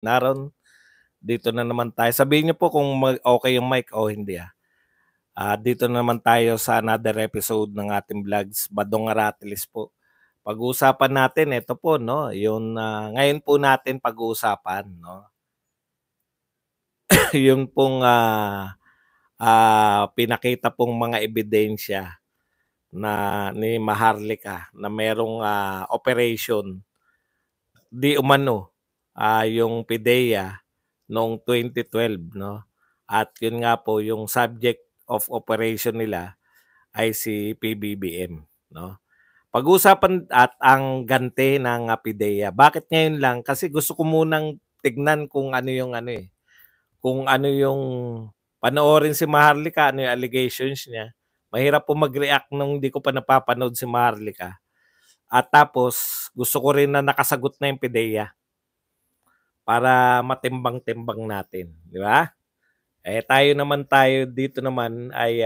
Naroon, dito na naman tayo. Sabihin niyo po kung okay yung mic o hindi. Dito na naman tayo sa another episode ng ating vlogs, Badong Aratilis po. Pag-uusapan natin, ito po, no, yung ngayon po natin pag-uusapan, no, yung pong pinakita pong mga ebidensya na ni Maharlika na merong operation di umano yung PIDEA noong 2012, no? At yun nga po yung subject of operation nila ay si PBBM, no? Pag-usapan at ang ganti ng PIDEA. Bakit ngayon lang? Kasi gusto ko munang tignan kung ano yung kung ano yung panoorin si Maharlika, ano yung allegations niya. Mahirap po mag-react nung hindi ko pa napapanood si Maharlika. At tapos, gusto ko rin na nakasagot na yung PIDEA para matimbang-timbang natin, di ba? Tayo dito naman ay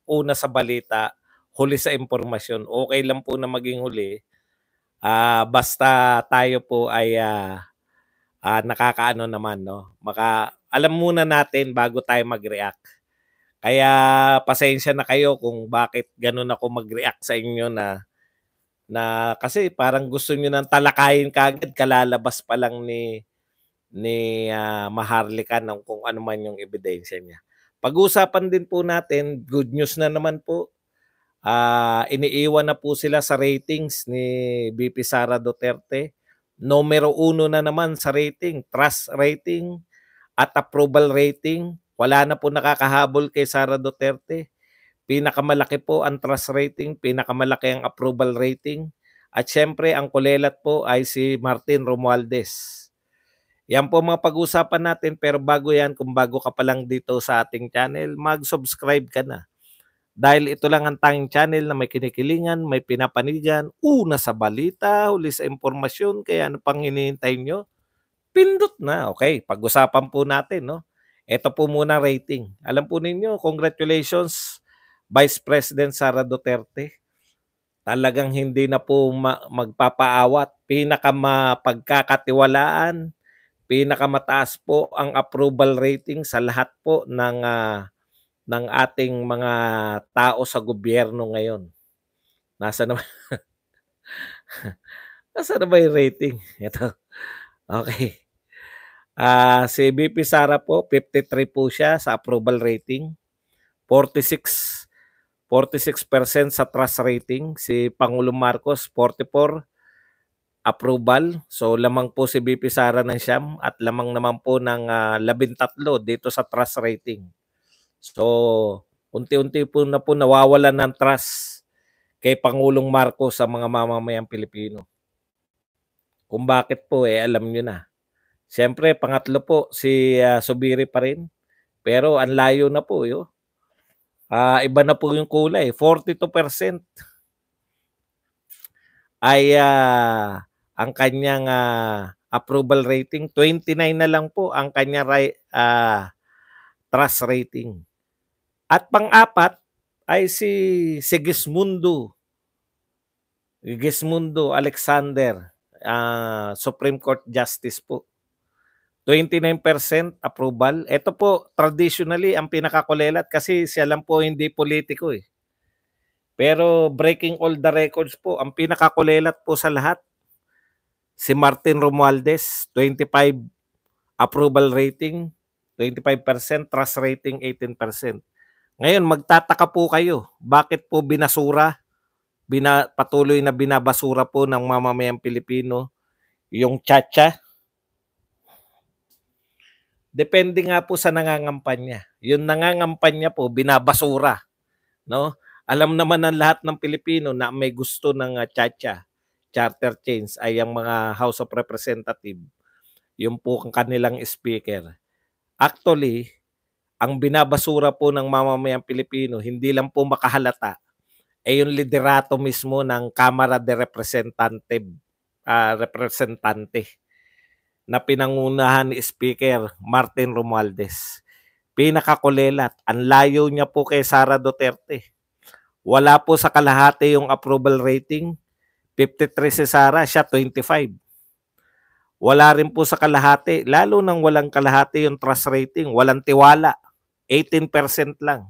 una sa balita, huli sa impormasyon. Okay lang po na maging huli. Basta tayo po ay nakakaano naman, no? Alam muna natin bago tayo mag-react. Kaya pasensya na kayo kung bakit ganun ako mag-react sa inyo na kasi parang gusto niyo nang talakayin kaagad kalalabas pa lang ni Maharlika ng kung ano man yung ebidensya niya. Pag-usapan din po natin, good news na naman po. Iniiwan na po sila sa ratings ni VP Sara Duterte. Numero 1 na naman sa rating, trust rating at approval rating. Wala na po nakakahabol kay Sara Duterte. Pinakamalaki po ang trust rating, pinakamalaki ang approval rating. At syempre, ang kulelat po ay si Martin Romualdez. Yan po mga pag-usapan natin, pero bago yan, kung bago ka pa lang dito sa ating channel, mag-subscribe ka na. Dahil ito lang ang tanging channel na may kinikilingan, may pinapanigan, una sa balita, huli sa impormasyon, kaya ano pang hinihintay nyo? Pindot na. Okay, pag-usapan po natin, no? Ito po muna rating. Alam po ninyo, congratulations, Vice President Sara Duterte. Talagang hindi na po magpapaawat. Pinakamapagkakatiwalaan, pinakamataas po ang approval rating sa lahat po ng ating mga tao sa gobyerno ngayon. Nasa na Nasa na ba yung rating? Ito. Okay. Si VP Sara po, 53 po siya sa approval rating. 46% sa trust rating. Si Pangulong Marcos, 44 approval. So lamang po si VP Sara ng siyam at lamang naman po ng 13 dito sa trust rating. So unti-unti po nawawalan ng trust kay Pangulong Marcos sa mga mamamayang Pilipino. Kung bakit po alam nyo na. Siyempre, pangatlo po si Subiri pa rin. Pero ang layo na po yun. Iba na po yung kulay. 42% ay ang kanyang approval rating. 29 na lang po ang kanyang trust rating. At pang-apat ay si Sigismundo Alexander, Supreme Court Justice po. 29% approval. Ito po, traditionally, ang pinakakulelat kasi siya lang po hindi politiko eh. Pero breaking all the records po, ang pinakakulelat po sa lahat, si Martin Romualdez, 25 approval rating, 25%, trust rating 18%. Ngayon, magtataka po kayo, bakit po patuloy na binabasura po ng mamamayang Pilipino yung tsa-tsa? Depende nga po sa nangangampanya. Yung nangangampanya po, binabasura. No? Alam naman ng lahat ng Pilipino na may gusto ng tsa-tsa, charter change, ay ang mga House of Representatives. Yung po ang kanilang speaker. Actually, ang binabasura po ng mamamayang Pilipino, hindi lang po makahalata, ay yung liderato mismo ng Kamara de Representante na pinangunahan ni Speaker Martin Romualdez. Pinakakulelat, ang layo niya po kay Sara Duterte. Wala po sa kalahati yung approval rating. 53 si Sara, siya 25. Wala rin po sa kalahati, lalo nang walang kalahati yung trust rating, walang tiwala, 18% lang.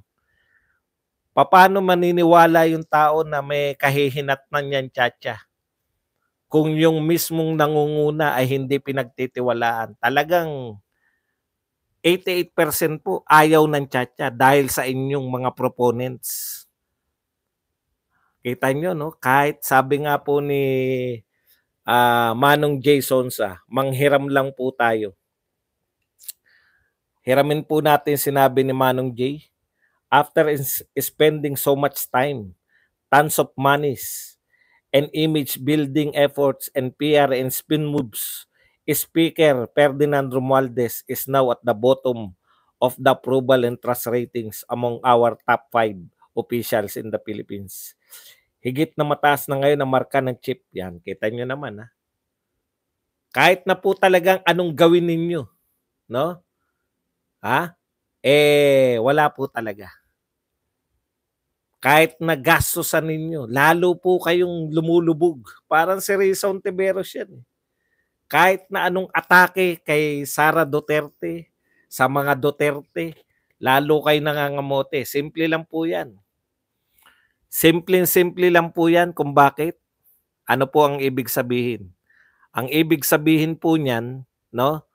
Paano maniniwala yung tao na may kahihinatnan niyang tiyatya? Kung yung mismong nangunguna ay hindi pinagtitiwalaan, talagang 88% po ayaw ng tiyatya dahil sa inyong mga proponents. Kita nyo, no? Kahit sabi nga po ni Manong J. Sonsa, manghiram lang po tayo. Hiramin po natin sinabi ni Manong J. After spending so much time, tons of monies, and image building efforts and PR and spin moves, Speaker Ferdinand Romualdez is now at the bottom of the approval and trust ratings among our top 5 officials in the Philippines. Higit na mataas na ngayon ang marka ng chip. Yan, kita nyo naman. Kahit na po talagang anong gawin ninyo, no? Wala po talaga. Kahit na gastusan ninyo, lalo po kayong lumulubog. Parang si Risa Ontiveros yan. Kahit na anong atake kay Sara Duterte, sa mga Duterte, lalo kayo nangangamote. Simple lang po yan. Simple lang po yan kung bakit. Ano po ang ibig sabihin? Ang ibig sabihin po niyan, no?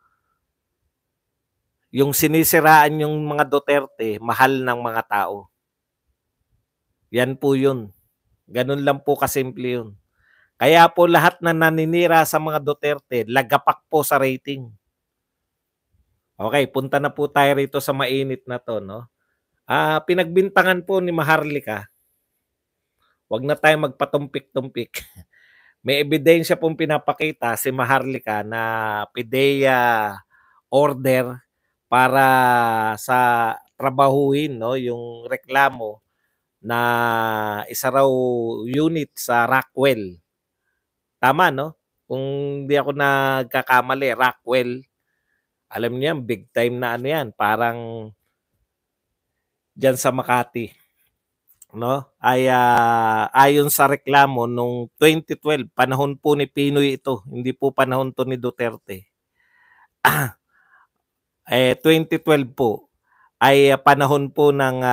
Yung sinisiraan yung mga Duterte, mahal ng mga tao. Yan po yun. Ganun lang po kasimple yun. Kaya po lahat na naninira sa mga Duterte, lagapak po sa rating. Okay, punta na po tayo rito sa mainit na to, no? Pinagbintangan po ni Maharlika. Huwag na tayo magpatumpik-tumpik. May ebidensya pong pinapakita si Maharlika na PIDEA order para sa trabahuhin, no, yung reklamo na isa raw unit sa Rockwell. Tama, no? Kung di ako nagkakamali, Rockwell, alam niyo, big time na ano yan, parang dyan sa Makati, no? Ay ayon sa reklamo nung 2012, panahon po ni Pinoy ito, hindi po panahon to ni Duterte. 2012 po ay panahon po ng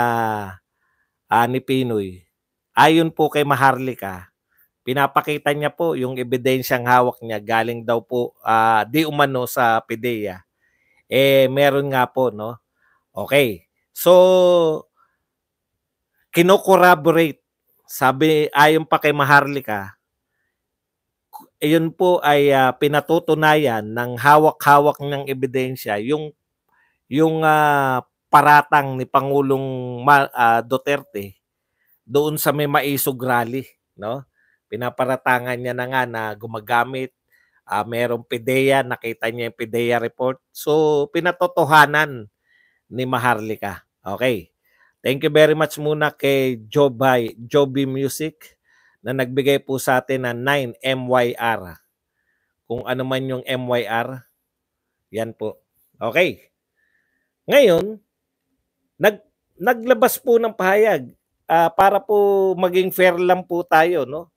ni Pinoy. Ayon po kay Maharlika, pinapakita niya po yung ebidensyang hawak niya galing daw po di umano sa PIDEA. Meron nga po, no? Okay. So, kino-corroborate. Sabi, ayon pa kay Maharlika, iyon po ay pinatutunayan ng hawak-hawak ng ebidensya yung paratang ni Pangulong Duterte doon sa may maisog rally, no? Pinaparatangan niya na nga na gumagamit, merong PIDEA, nakita niya yung PIDEA report. So, pinatotohanan ni Maharlika. Okay. Thank you very much muna kay Joby Music na nagbigay po sa atin ng 9 MYR. Kung ano man yung MYR, yan po. Okay. Ngayon, naglabas po ng pahayag para po maging fair lang po tayo, no?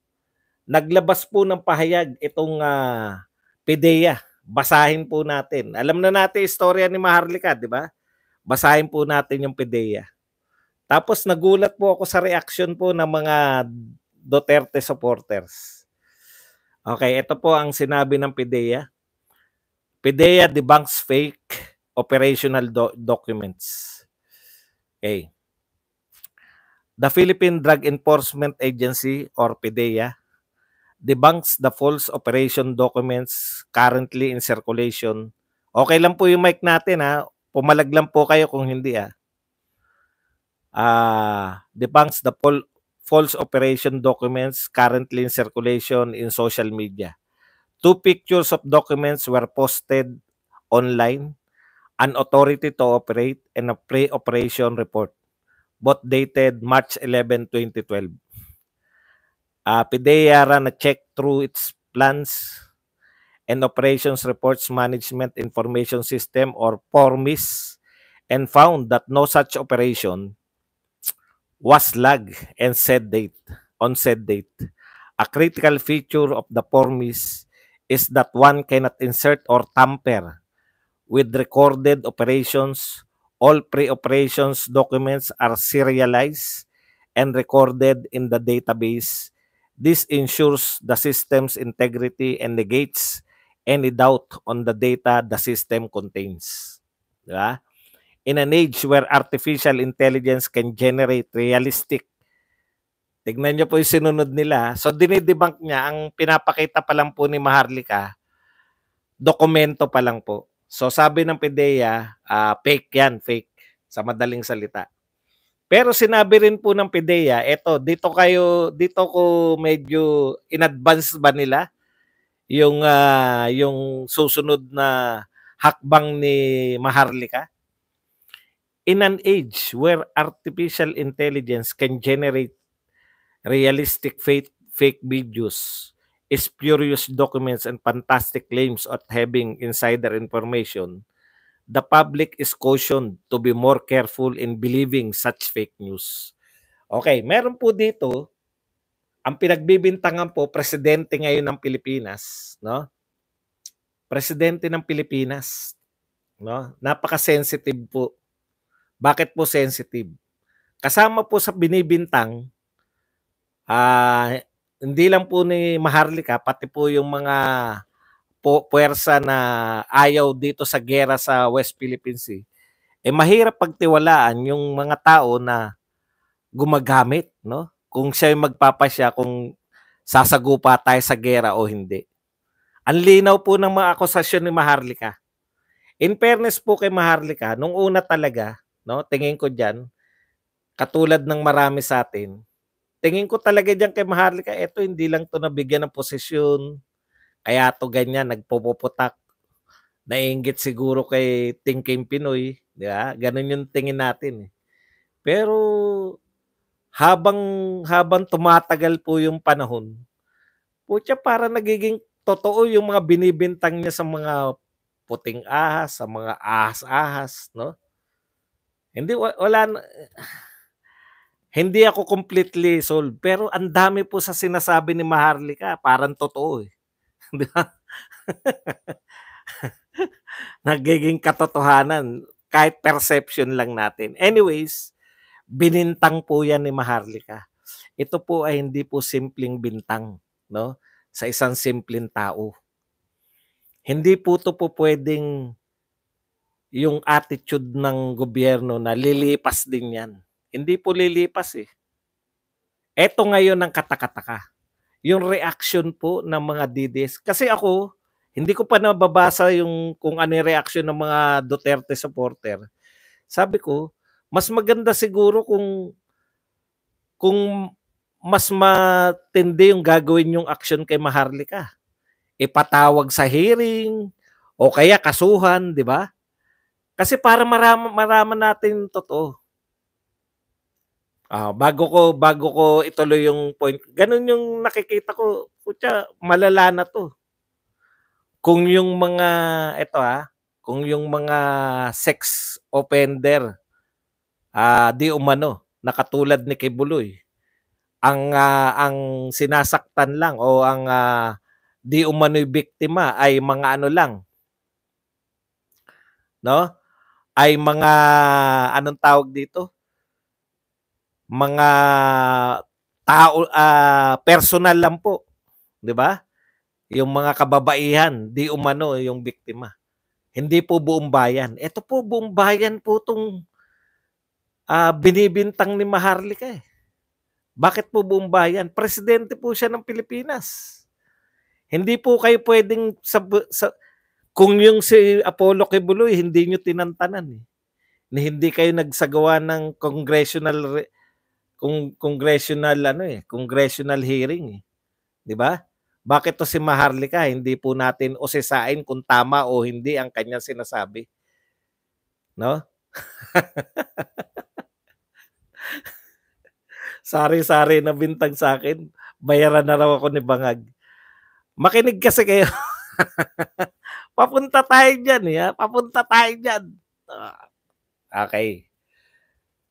Naglabas po ng pahayag itong PIDEA. Basahin po natin. Alam na natin istorya ni Maharlika, di ba? Basahin po natin yung PIDEA. Tapos nagulat po ako sa reaction po ng mga Duterte supporters. Okay, ito po ang sinabi ng PIDEA. PIDEA debunks fake operational documents. Okay. The Philippine Drug Enforcement Agency or PIDEA debunks the false operation documents currently in circulation. Okay lang po yung mic natin Pumalag lang po kayo kung hindi debunks the false operation documents currently in circulation in social media. 2 pictures of documents were posted online, an authority to operate, and a pre-operation report, both dated March 11, 2012. PIDEA ran a check through its plans and operations reports management information system or PORMIS and found that no such operation was logged on said date. A critical feature of the PORMIS is that one cannot insert or tamper with recorded operations. All pre-operations documents are serialized and recorded in the database. This ensures the system's integrity and negates any doubt on the data the system contains. Diba? In an age where artificial intelligence can generate realistic, tignan niyo po yung sinunod nila. So dinidebunk niya, ang pinapakita pa lang po ni Maharlika, dokumento pa lang po. So sabi ng PIDEA, fake yan, fake, sa madaling salita. Pero sinabi rin po ng PIDEA, eto, dito ko medyo in advance ba nila yung susunod na hakbang ni Maharlika. In an age where artificial intelligence can generate realistic fake videos, spurious documents, and fantastic claims of having insider information, the public is cautioned to be more careful in believing such fake news. Okay, meron po dito, ang pinagbibintangan po, presidente ngayon ng Pilipinas, no? Presidente ng Pilipinas, no? Napaka-sensitive po. Bakit po sensitive? Kasama po sa binibintang, hindi lang po ni Maharlika, pati po yung mga puwersa na ayaw dito sa gera sa West Philippine Sea, mahirap pagtiwalaan yung mga tao na gumagamit, no? Kung siya yung magpapasya kung sasagupa tayo sa gera o hindi. Ang linaw po ng mga akusasyon ni Maharlika. In fairness po kay Maharlika, nung una talaga, no, tingin ko diyan, katulad ng marami sa atin, tingin ko talaga diyan kay Maharlika, eto hindi lang to nabigyan ng posisyon, kaya to ganyan, nagpupuputak, naiinggit siguro kay Tingking Pinoy, di ba? Ganun yung tingin natin. Pero habang tumatagal po yung panahon, putya para nagiging totoo yung mga binibintang niya sa mga puting ahas, sa mga ahas-ahas, no? Hindi ako completely sold, pero ang dami po sa sinasabi ni Maharlika, parang totoo eh. Di ba? Nagiging katotohanan kahit perception lang natin. Anyways, binintang po yan ni Maharlika. Ito po ay hindi po simpleng bintang, no? Sa isang simpleng tao. Hindi po ito po pwedeng yung attitude ng gobyerno na lilipas din yan. Hindi po lilipas eh. Ito ngayon ang katakataka. Yung reaction po ng mga DDS. Kasi ako, hindi ko pa nababasa yung kung ano yung reaction ng mga Duterte supporter. Sabi ko, mas maganda siguro kung mas matindi yung gagawin yung action kay Maharlika. Ipatawag sa hearing o kaya kasuhan, di ba? Kasi para maraman natin totoo. Bago ko ituloy yung point. Ganun yung nakikita ko, putya, malala na to. Kung yung mga kung yung mga sex offender di umano na katulad ni Kibuloy, ang sinasaktan lang o ang di umano'y biktima ay mga ano lang, no? Ay mga anong tawag dito? Mga tao personal lang po, 'di ba? Yung mga kababaihan, di umano yung biktima. Hindi po buong bayan. Ito po buong bayan po tong binibintang ni Maharlika eh. Bakit po buong bayan? Presidente po siya ng Pilipinas. Hindi po kayo pwedeng kung yung si Apollo Kibuloy hindi nyo tinantanan eh. Na hindi kayo nagsagawa ng congressional hearing eh. 'Di ba? Bakit to si Maharlika hindi po natin usisain kung tama o hindi ang kanyang sinasabi? No? Sari-sari na bintang sa akin, bayaran na raw ako ni Bangag. Makinig kasi kayo. Papunta tayo diyan eh. Papunta tayo diyan. Okay.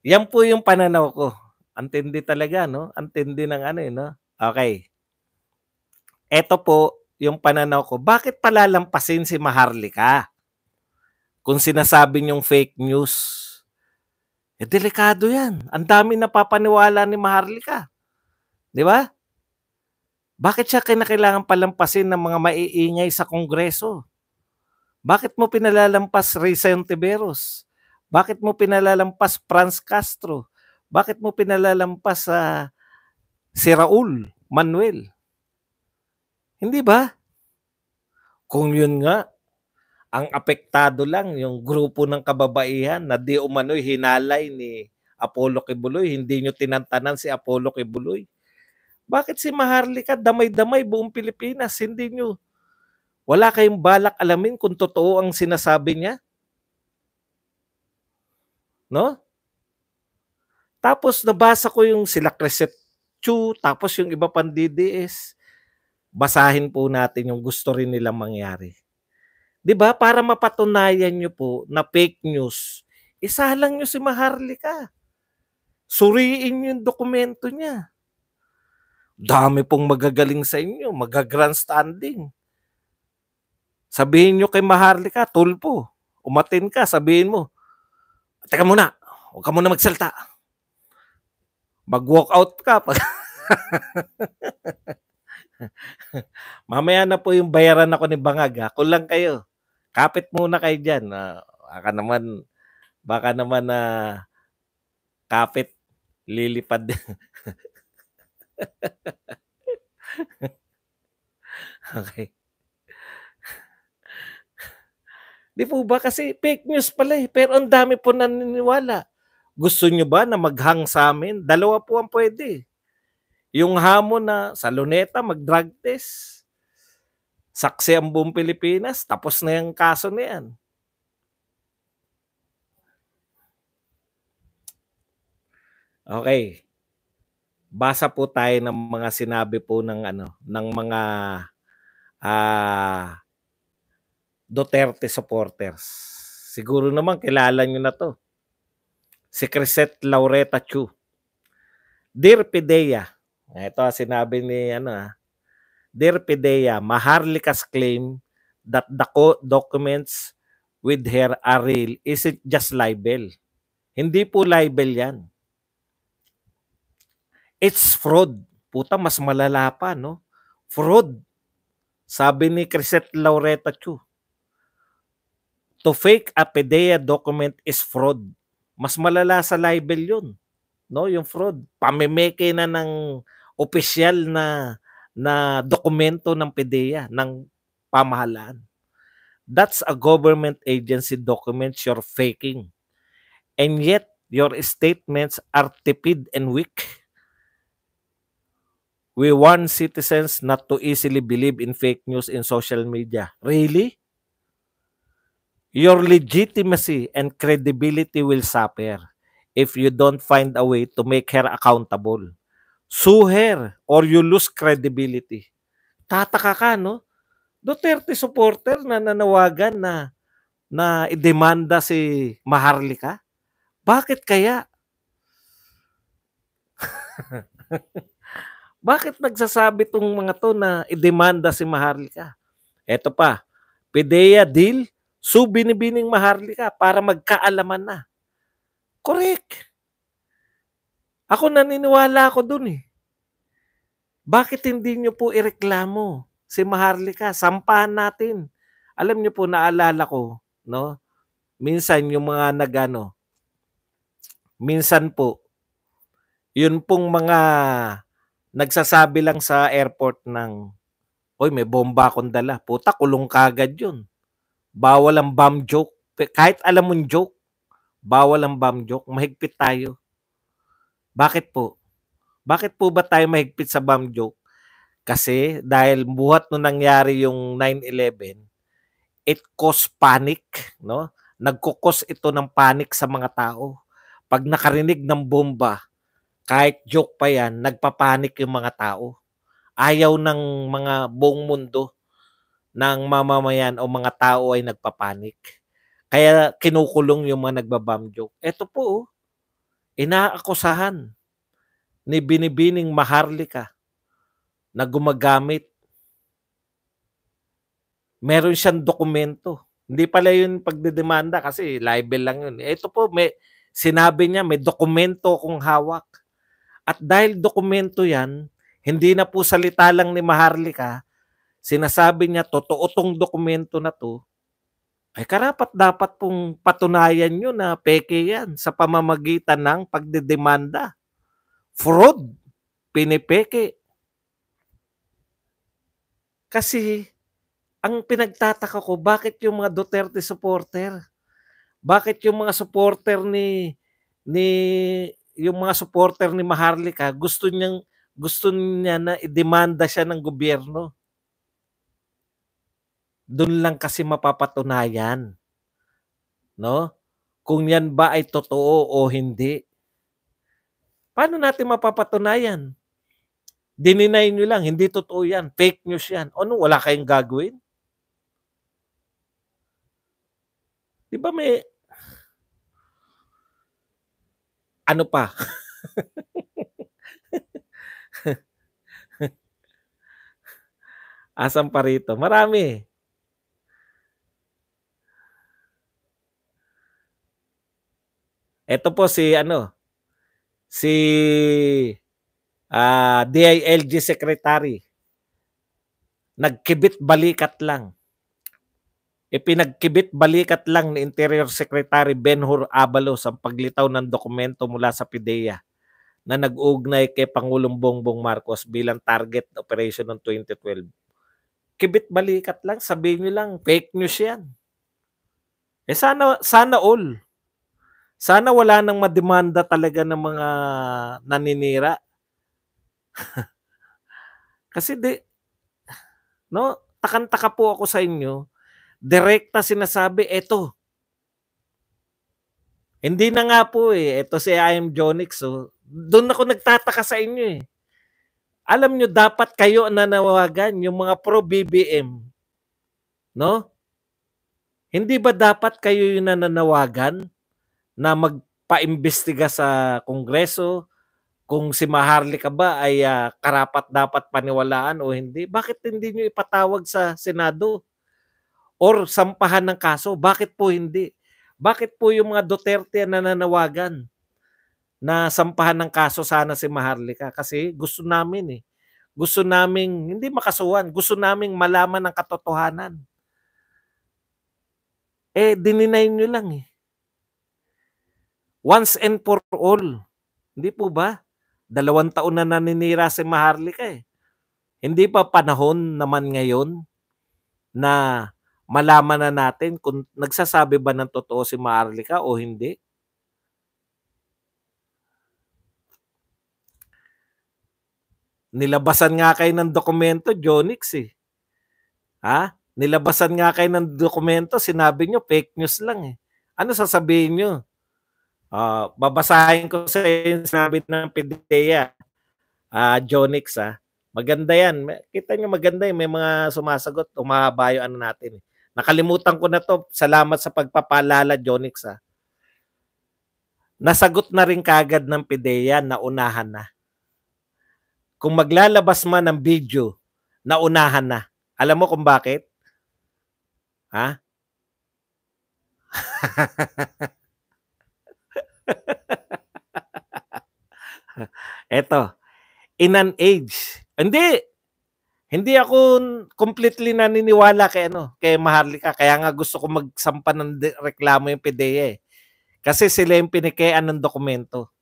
Yan po yung pananaw ko. Antindi talaga, no? Antindi ng ano eh, no? Okay. Ito po, yung pananaw ko, bakit palalampasin si Maharlika kung sinasabi niyong fake news? Eh, delikado yan. Ang dami napapaniwala ni Maharlika. Di ba? Bakit siya kinakailangan palampasin ng mga maiingay sa Kongreso? Bakit mo pinalalampas Risa Ontiveros? Bakit mo pinalalampas Franz Castro? Bakit mo pinalalampas si Raul Manuel? Hindi ba? Kung yun nga, ang apektado lang yung grupo ng kababaihan na di umano'y hinalay ni Apollo Kibuloy, hindi nyo tinantanan si Apollo Kibuloy. Bakit si Maharlika damay-damay buong Pilipinas? Hindi nyo, wala kayong balak alamin kung totoo ang sinasabi niya? No? Tapos nabasa ko yung sila Crescent Chu, tapos yung iba pang DDS. Basahin po natin yung gusto rin nilang mangyari. 'Di ba? Para mapatunayan nyo po na fake news, isalang nyo si Maharlika. Suriin nyo yung dokumento niya. Dami pong magagaling sa inyo, magagrandstanding. Sabihin nyo kay Maharlika, tulpo, umatin ka, sabihin mo, teka muna, huwag ka muna magsalta. Mag-walk out ka. Mamaya na po yung bayaran ako ni Bangag. Kulang kayo. Kapit muna kayo dyan. Baka naman na kapit lilipad. Okay. Di po ba? Kasi fake news pala eh. Pero ang dami po naniniwala. Gusto nyo ba na maghang sa amin? Dalawa po ang pwede. Yung hamon na sa Luneta mag-drug test. Saksi ang buong Pilipinas. Tapos na yung kaso na yan. Okay. Basa po tayo ng mga sinabi po ng ng mga Duterte supporters. Siguro naman kilala nyo na to. Si Crisette Laureta Chu. Dear Pidea, ito sinabi ni Dear Pidea, Maharlika's claim that the documents with her are real isn't just libel. Hindi po libel yan. It's fraud. Puta, mas malala pa, no? Fraud. Sabi ni Crisette Laureta Chu. To fake a PDEA document is fraud. Mas malala sa libel yun. No, yung fraud. Pamimeke na ng opisyal na dokumento ng PDEA, ng pamahalaan. That's a government agency documents you're faking. And yet, your statements are tepid and weak. We warn citizens not to easily believe in fake news in social media. Really? Your legitimacy and credibility will suffer if you don't find a way to make her accountable. Sue her or you lose credibility. Tataka ka, no? Duterte supporter na nanawagan na idemanda si Maharlika. Bakit kaya? Bakit nagsasabi tong mga to na idemanda si Maharlika? Eto pa, PDEA deal, binibining Maharlika para magkaalaman na. Correct. Ako naniniwala ako dun eh. Bakit hindi nyo po ireklamo si Maharlika? Sampahan natin. Alam nyo po, naalala ko, no? Minsan yung mga minsan po, yun pong mga nagsasabi lang sa airport ng, oy, may bomba akong dala. Puta, kulong kagad yun. Bawal ang bomb joke. Kahit alam mong joke, bawal ang bomb joke. Mahigpit tayo. Bakit po? Bakit po ba tayo mahigpit sa bomb joke? Kasi dahil buhat nung nangyari yung 9/11, it caused panic, no? Nagkukos ito ng panic sa mga tao. Pag nakarinig ng bomba, kahit joke pa yan, nagpapanik yung mga tao. Ayaw ng mga buong mundo ng mamamayan o mga tao ay nagpapanik. Kaya kinukulong yung mga nagbabomb joke. Ito po, inaakusahan ni binibining Maharlika na gumagamit meron siyang dokumento. Hindi pala yun pagdedemanda kasi libel lang yun. Ito po, sinabi niya may dokumento akong hawak. At dahil dokumento yan, hindi na po salita lang ni Maharlika, sinasabi niya, totoo tong dokumento na to, ay karapat dapat pong patunayan nyo na peke yan sa pamamagitan ng pagdedemanda. Fraud, pinipeke. Kasi, ang pinagtataka ko, bakit yung mga Duterte supporter? Bakit yung mga supporter ni yung mga supporter ni Maharlika gusto niya na idemanda siya ng gobyerno? Doon lang kasi mapapatunayan, no? Kung yan ba ay totoo o hindi. Paano natin mapapatunayan? Dininay nyo lang, hindi totoo yan, fake news yan. Ano, wala kayong gagawin? Di ba may, ano pa? Asan pa rito? Marami. Ito po si DILG Secretary. Nagkibit balikat lang. Ipinagkibit balikat lang ni Interior Secretary Benhur Abalos ang paglitaw ng dokumento mula sa PIDEA na nag-ugnay kay Pangulong Bongbong Marcos bilang target operation noong 2012. Kibit balikat lang, sabihin nyo lang, fake news yan. Sana all. Sana wala nang mademanda talaga ng mga naninira. Kasi takang-taka po ako sa inyo, direkta sinasabi, eto. Hindi na nga po ito si I.M. Jonix, doon ako nagtataka sa inyo Alam nyo, dapat kayo nanawagan, yung mga pro-BBM, no? Hindi ba dapat kayo yung nananawagan na magpa-imbestiga sa Kongreso kung si Maharlika ba ay karapat dapat paniwalaan o hindi? Bakit hindi nyo ipatawag sa Senado? Or sampahan ng kaso? Bakit po hindi? Bakit po yung mga Duterte nananawagan na sampahan ng kaso sana si Maharlika? Kasi gusto namin Gusto naming, hindi makasuhan, gusto naming malaman ang katotohanan. Dininay nyo lang Once and for all. Hindi po ba? 2 taon na naninira si Maharlika Hindi pa panahon naman ngayon na malaman na natin kung nagsasabi ba ng totoo si Maharlika o hindi? Nilabasan nga kayo ng dokumento, Jonix Nilabasan nga kayo ng dokumento, sinabi nyo fake news lang Ano sasabihin nyo? Babasahin ko sa yung sinabi ng PIDEA, Jonix Maganda yan. Kita nyo maganda may mga sumasagot. Umahaba yung natin Nakalimutan ko na to. Salamat sa pagpapaalala, Jonix Nasagot na rin kagad ng PIDEA, naunahan na. Kung maglalabas man ng video, naunahan na. Alam mo kung bakit? Eto, in an age. Hindi ako completely naniniwala kay Maharlika. Kaya nga gusto ko magsampa ng reklamo yung PIDEA Kasi sila yung pinikean ng dokumento.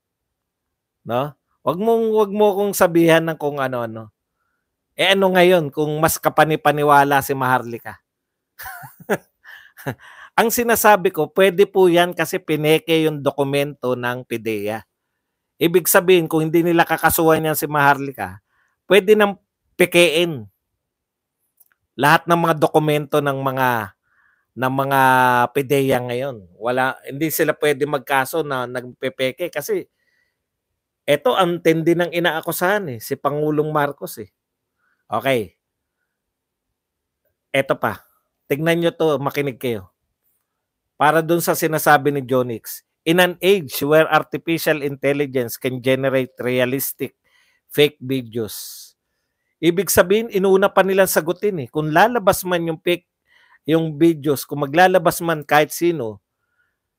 No? Wag mo kong sabihan ng kung ano-ano. Ano ngayon kung mas kapani-paniwala si Maharlika? Ang sinasabi ko, pwede po yan kasi pineke yung dokumento ng PIDEA Ibig sabihin, kung hindi nila kakasuhan yan si Maharlika, pwede nang pikein lahat ng mga dokumento ng mga PIDEA ngayon. Hindi sila pwede magkaso na nagpepeke kasi ito ang tindi ng inaakusahan si Pangulong Marcos Okay. Ito pa. Tignan nyo to, makinig kayo. Para dun sa sinasabi ni Jonix, in an age where artificial intelligence can generate realistic fake videos. Ibig sabihin, inuna pa nilang sagutin kung lalabas man yung fake yung videos, kung maglalabas man kahit sino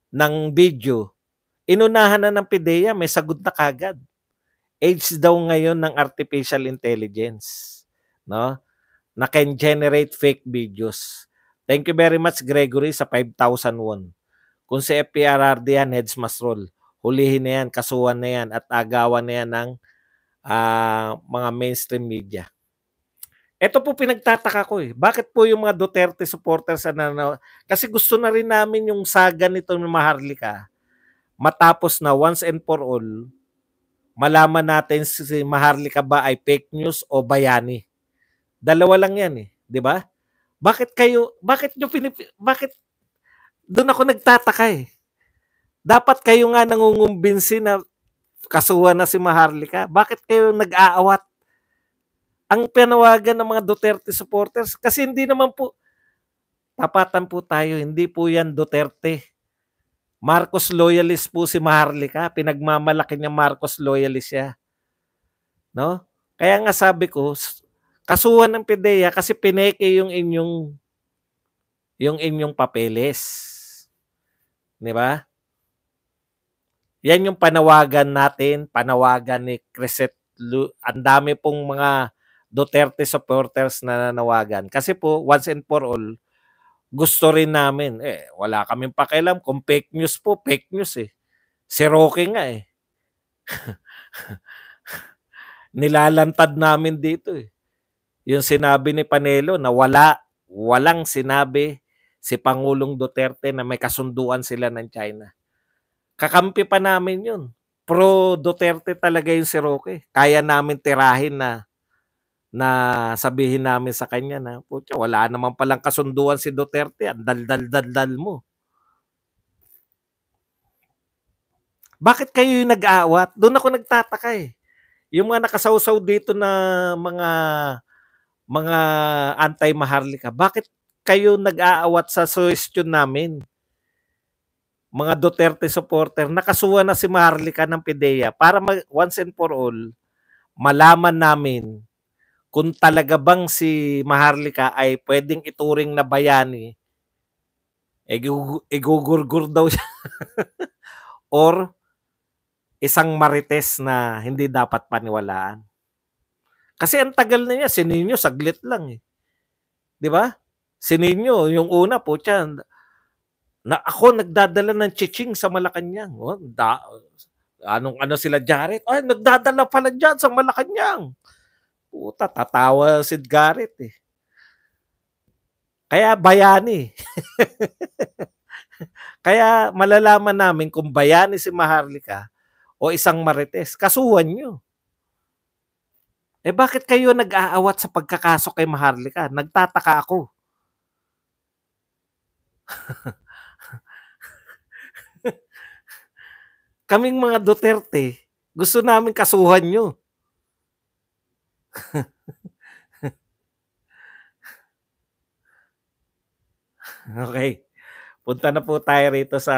ng video, inunahan na ng PIDEA, may sagot na kagad. Age daw ngayon ng artificial intelligence, no? Na can generate fake videos. Thank you very much, Gregory, sa 5,000 won. Kung si FPRRD yan, heads must roll. Hulihin na yan, kasuhan na yan, at agawan na yan ng mga mainstream media. Ito po pinagtataka ko eh. Bakit po yung mga Duterte supporters na kasi gusto na rin namin yung saga nito ng Maharlika matapos na once and for all, malaman natin si Maharlika ba ay fake news o bayani. Dalawa lang yan eh, di ba? Bakit doon ako nagtataka eh. Dapat kayo nga nangungumbinsi na kasuhan na si Maharlika. Bakit kayo nag-aawat? Ang panawagan ng mga Duterte supporters, kasi hindi naman po, tapatan po tayo, hindi po yan Duterte. Marcos loyalist po si Maharlika. Pinagmamalaki niya Marcos loyalist siya. No? Kaya nga sabi ko, kasuhan ng PIDEA kasi pineke yung inyong papeles. 'Di ba? Yan yung panawagan natin, panawagan ni Crisette. Ang dami pong mga Duterte supporters na nanawagan. Kasi po, once and for all, gusto rin namin, wala kaming pakialam kung fake news po, fake news eh. Si Roque nga eh. Nilalantad namin dito eh. Yung sinabi ni Panelo na walang sinabi si Pangulong Duterte na may kasunduan sila ng China. Kakampi pa namin yun. Pro Duterte talaga yung si Roque. Kaya namin tirahin na sabihin namin sa kanya na, putya, wala naman palang kasunduan si Duterte. Ang dal-dal mo. Bakit kayo yung nag-aawat? Doon ako nagtataka eh. Yung mga nakasawsaw dito na mga anti-Maharlika, bakit kayo nag-aawat sa suggestion namin? Mga Duterte supporter, nakasuhan na si Maharlika ng PIDEA para once and for all, malaman namin kung talaga bang si Maharlika ay pwedeng ituring na bayani, igugurgur daw siya or isang marites na hindi dapat paniwalaan. Kasi ang tagal na niya, si Nino saglit lang eh. 'Di ba? Si Nino, yung una po siya, na ako nagdadala ng chiching sa Malacanang. Oh, ano sila Jared? Ay, nagdadala pala diyan sa Malacanang. Puta, tatawa si Garrett eh. Kaya bayani. Kaya malalaman namin kung bayani si Maharlika o isang marites. Kasuhan nyo. Bakit kayo nag-aawat sa pagkakaso kay Maharlika? Nagtataka ako. Kaming mga Duterte, gusto namin kasuhan nyo. Okay. Punta na po tayo rito sa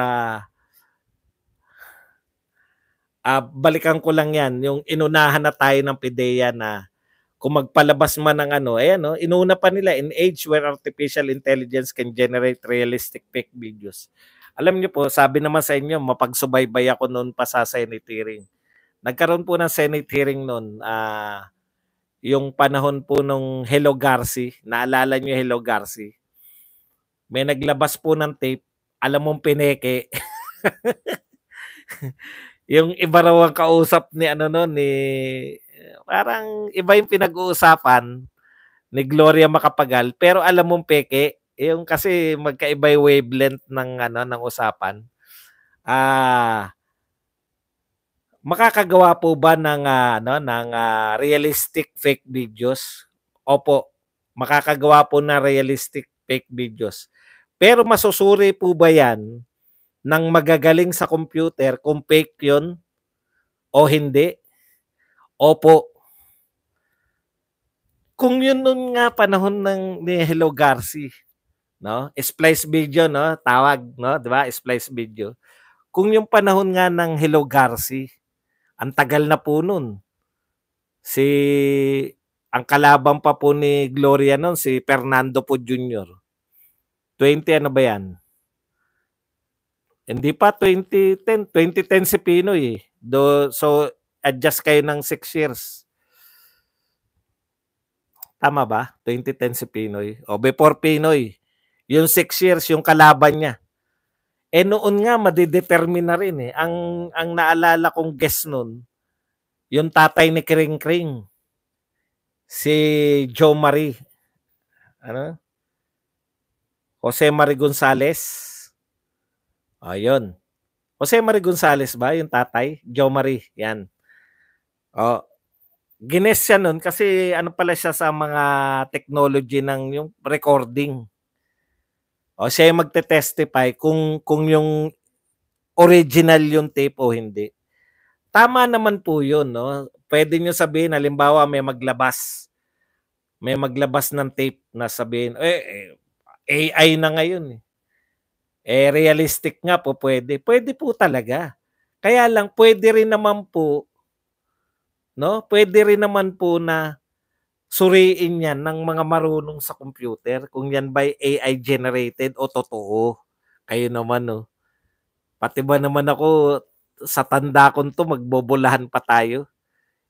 balikan ko lang yan, yung inunahan na tayo ng PIDEA na kung magpalabas man ng inuna pa nila, in age where artificial intelligence can generate realistic fake videos. Alam niyo po, sabi naman sa inyo, mapagsubaybay ako noon pa sa Senate hearing. Nagkaroon po ng Senate hearing noon, yung panahon po nung Hello Garci, naalala niyo Hello Garci? May naglabas po ng tape, alam mong pineke. Yung iba raw ang kausap ni ni parang iba yung pinag-uusapan ni Gloria Macapagal, pero alam mong peke, yung kasi magkaiba yung wavelength ng ng usapan. Makakagawa po ba ng realistic fake videos? Opo, makakagawa po ng realistic fake videos. Pero masusuri po ba yan ng magagaling sa computer kung fake yun o hindi? Opo. Kung yun nun nga panahon ni Hello Garci, no? Splice video, no? Tawag, no? 'Di ba? Splice video. Kung yung panahon nga ng Hello Garci, ang tagal na po nun. Ang kalaban pa po ni Gloria nun, si Fernando po Jr. 20 ano ba yan? Hindi pa 2010, 2010 si Pinoy, eh. So adjust kayo ng 6 years. Tama ba? 2010 si Pinoy. O before Pinoy, yung 6 years yung kalaban niya. Eh noon nga madedetermine na rin eh. Ang naalala kong guest noon, yung tatay ni Kring Kring, si Joe Marie. Ano? Jose Marie Gonzales. Ayun. Jose Marie Gonzales ba yung tatay? Joe Marie, yan. O, gines siya nun kasi ano pala siya sa mga technology ng yung recording. O siya yung magte-testify kung yung original yung tape o hindi. Tama naman po yun, no? Pwede nyo sabihin, halimbawa may maglabas ng tape na sabihin, AI na ngayon eh. Realistic nga po pwede. Pwede po talaga. Kaya lang pwede rin naman po, no? Pwede rin naman po na suriin yan ng mga marunong sa computer kung yan by AI generated o totoo. Kayo naman, no? Pati ba naman ako, sa tanda ko to, magbobolahan pa tayo.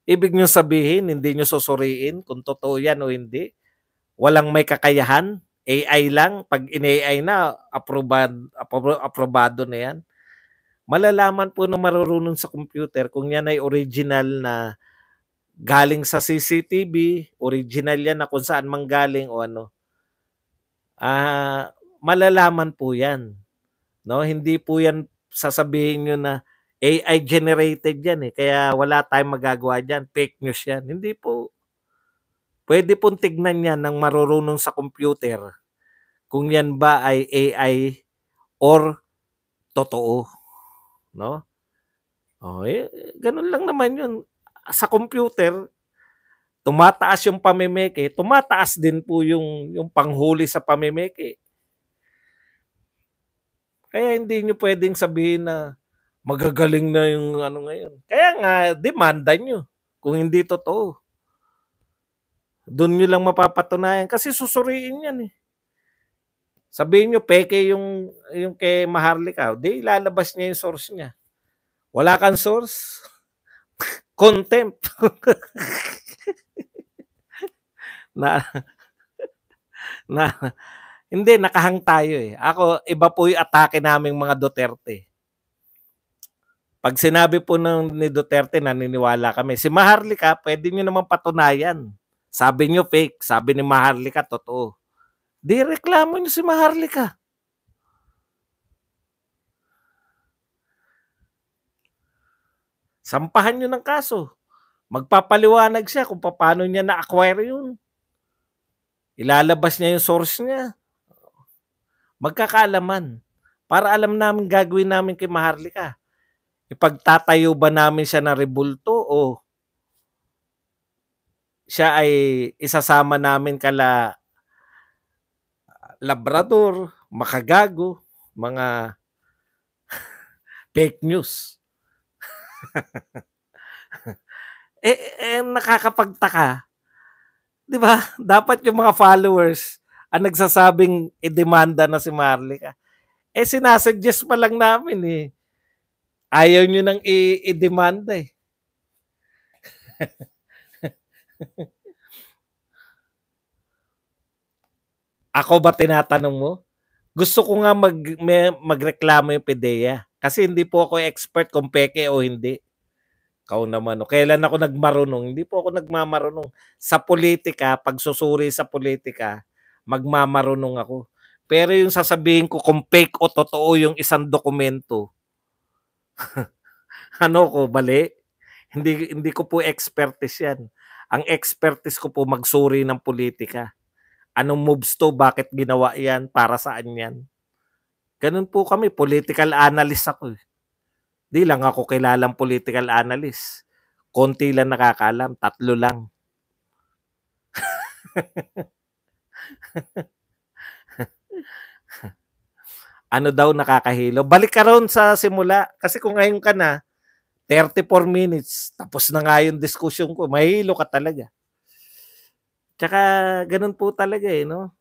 Ibig nyo sabihin, hindi nyo susuriin kung totoo yan o hindi. Walang may kakayahan. AI lang. Pag in-AI na, aprobado na yan. Malalaman po ng marurunong sa computer kung yan ay original na galing sa CCTV, original yan na kung saan manggaling o ano. Malalaman po yan. No? Hindi po yan sasabihin nyo na AI generated yan eh. Kaya wala tayong magagawa dyan. Fake news yan. Hindi po. Pwede pong tignan yan ng marurunong sa computer kung yan ba ay AI or totoo. No? Ganun lang naman yun. Sa computer, tumataas yung pamimeke, tumataas din po yung panghuli sa pamimeke. Kaya hindi nyo pwedeng sabihin na magagaling na yung ano ngayon. Kaya nga, demanda nyo kung hindi totoo. Doon nyo lang mapapatunayan kasi susuriin yan eh. Sabihin nyo, peke yung kay Maharlika, di lalabas niya yung source niya. Wala kang source? Contempt. na hindi, nakahang tayo eh. Ako, iba po yung atake naming mga Duterte. Pag sinabi po ni Duterte, naniniwala kami. Si Maharlika, pwede nyo naman patunayan. Sabi nyo fake, sabi ni Maharlika, totoo. Di reklamo nyo si Maharlika. Sampahan nyo ng kaso. Magpapaliwanag siya kung paano niya na-acquire yun. Ilalabas niya yung source niya. Magkakaalaman. Para alam namin gagawin namin kay Maharlika. Ipagtatayo ba namin siya na rebulto o siya ay isasama namin kala Labrador, Makagago, mga fake news. Nakakapagtaka. 'Di ba? Dapat yung mga followers ang nagsasabing idemanda na si Maharlika. Sinasuggest pa lang namin eh. Ayaw nyo nang i-demanda eh. Ako ba tinatanong mo? Gusto ko nga magreklamo yung PDEA. Kasi hindi po ako expert kung peke o hindi. Kau naman. Kailan ako nagmarunong? Hindi po ako nagmamarunong. Sa politika, pagsusuri sa politika, magmamarunong ako. Pero yung sasabihin ko kung fake o totoo yung isang dokumento, ano ko, bali? Hindi ko po expertise yan. Ang expertise ko po magsuri ng politika. Anong moves to? Bakit ginawa yan? Para saan yan? Ganun po kami. Political analyst ako. Di lang ako kilalang political analyst. Konti lang nakakaalam. 3 lang. Ano daw nakakahilo? Balik ka ron sa simula. Kasi kung ngayon ka na, 34 minutes, tapos na nga yung diskusyon ko, mahilo ka talaga. Tsaka, ganun po talaga eh, no?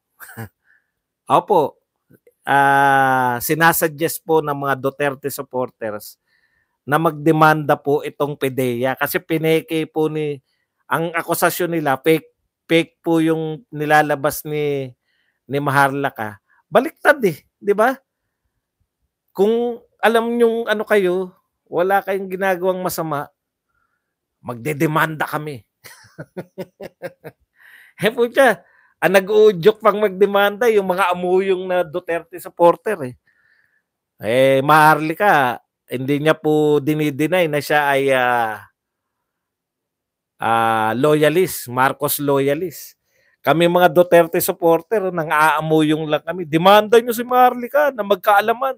Opo, sinasuggest po ng mga Duterte supporters na magdemanda po itong PDEA kasi pineke po ang akusasyon nila fake po yung nilalabas ni Maharlika. Baliktad eh, 'di ba? Kung alam niyong ano kayo, wala kayong ginagawang masama, magdedemanda kami. Putya, ang nag-uudyok pang magdemanda yung mga amuyong na Duterte supporter eh. Maharlika, hindi niya po dinideny na siya ay loyalist, Marcos loyalist. Kami mga Duterte supporter, nang aamuyong lang kami. Demanda niyo si Maharlika na magkaalaman.